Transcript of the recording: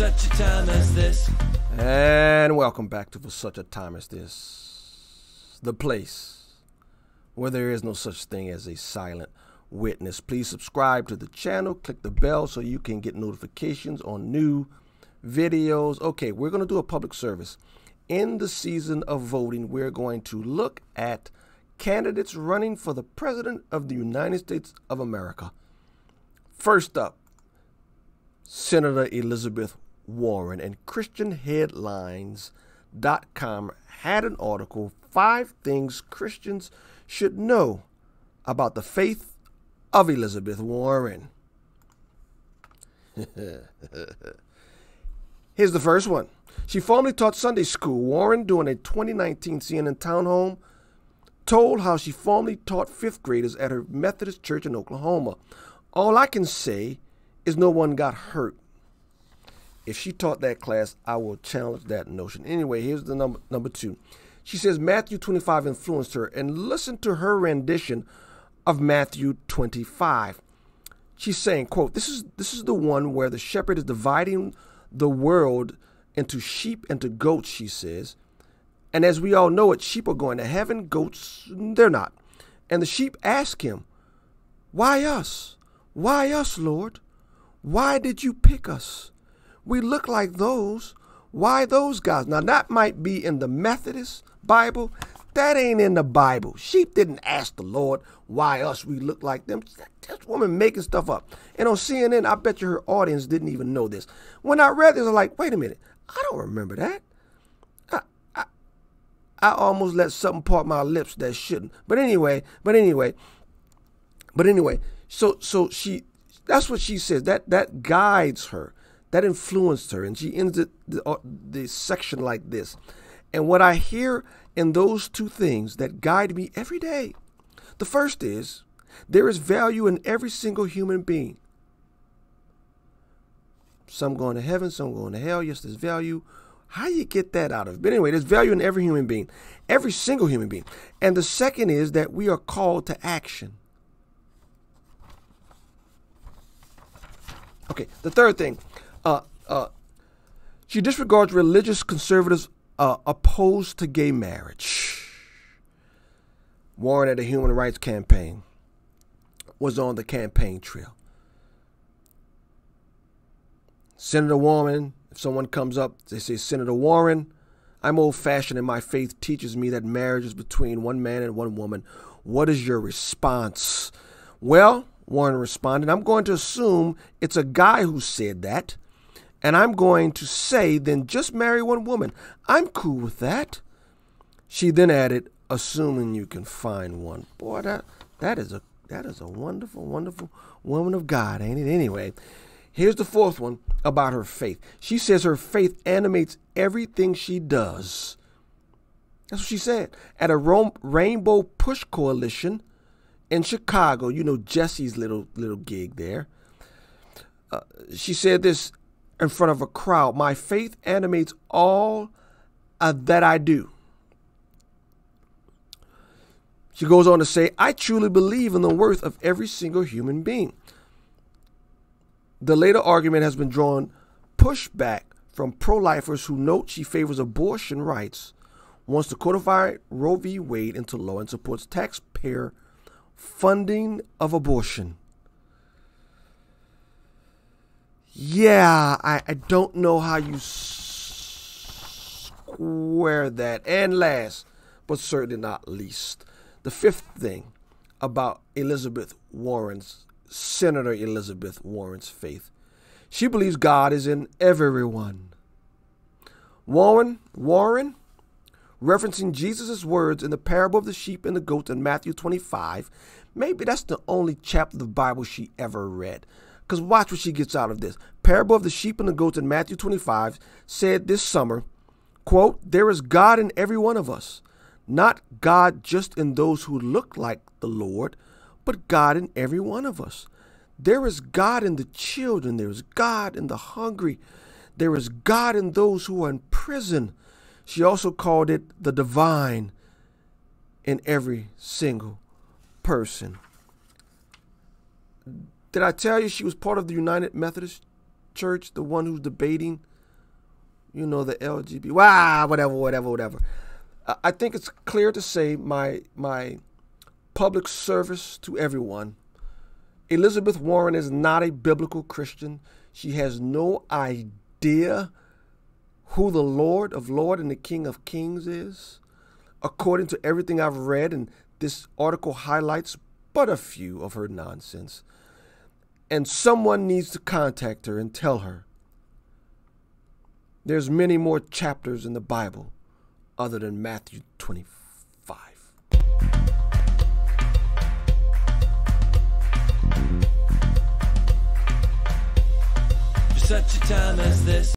such a time as this. And welcome back to For Such a Time as This, the place where there is no such thing as a silent witness. Please subscribe to the channel, click the bell so you can get notifications on new videos. Okay, we're going to do a public service. In the season of voting, we're going to look at candidates running for the President of the United States of America. First up, Senator Elizabeth Warren, and ChristianHeadlines.com had an article, 5 Things Christians Should Know About the Faith of Elizabeth Warren. Here's the first one. She formerly taught Sunday school. Warren, during a 2019 CNN town hall, told how she formerly taught 5th graders at her Methodist church in Oklahoma. All I can say is no one got hurt. If she taught that class, I will challenge that notion. Anyway, here's the number 2. She says Matthew 25 influenced her, and listen to her rendition of Matthew 25. She's saying, quote, this is the one where the shepherd is dividing the world into sheep and to goats, she says. And as we all know it, sheep are going to heaven, goats, they're not. And the sheep ask him, why us? Why us, Lord? Why did you pick us? We look like those. Why those guys? Now, that might be in the Methodist Bible. That ain't in the Bible. Sheep didn't ask the Lord why us. We look like them. This woman making stuff up. And on CNN, I bet you her audience didn't even know this. When I read this, I was like, wait a minute. I don't remember that. I almost let something part my lips that shouldn't. But anyway. So she, that's what she says. That guides her. That influenced her. And she ends the section like this. And what I hear in those 2 things that guide me every day. The first is, there is value in every single human being. Some going to heaven, some going to hell. Yes, there's value. How you get that out of it? But anyway, there's value in every human being. Every single human being. And the second is that we are called to action. Okay, the third thing. She disregards religious conservatives opposed to gay marriage. Warren at a human rights campaign was on the campaign trail. Senator Warren, if someone comes up, they say, Senator Warren, I'm old-fashioned and my faith teaches me that marriage is between one man and one woman. What is your response? Well, Warren responded, I'm going to assume it's a guy who said that. And I'm going to say, then just marry one woman. I'm cool with that. She then added, assuming you can find one. Boy, that is a wonderful, wonderful woman of God, ain't it? Anyway, here's the 4th one about her faith. She says her faith animates everything she does. That's what she said. At a Rainbow Push Coalition in Chicago, you know, Jesse's little gig there. She said this in front of a crowd. My faith animates all that I do. She goes on to say, I truly believe in the worth of every single human being. The later argument has been drawn pushback from pro-lifers who note she favors abortion rights, wants to codify Roe v. Wade into law, and supports taxpayer funding of abortion. Yeah, I don't know how you square that. And last, but certainly not least, the 5th thing about Senator Elizabeth Warren's faith. She believes God is in everyone. Warren, referencing Jesus' words in the parable of the sheep and the goats in Matthew 25, maybe that's the only chapter of the Bible she ever read. Because watch what she gets out of this. Parable of the sheep and the goats in Matthew 25 said this summer, quote, there is God in every one of us, not God just in those who look like the Lord, but God in every one of us. There is God in the children. There is God in the hungry. There is God in those who are in prison. She also called it the divine in every single person. Did I tell you she was part of the United Methodist Church, the one who's debating You know, the LGBT, whatever. I think it's clear to say my public service to everyone. Elizabeth Warren is not a biblical Christian. She has no idea who the Lord of Lords and the King of Kings is. According to everything I've read, and this article highlights but a few of her nonsense. And someone needs to contact her and tell her there's many more chapters in the Bible other than Matthew 25. For such a time as this.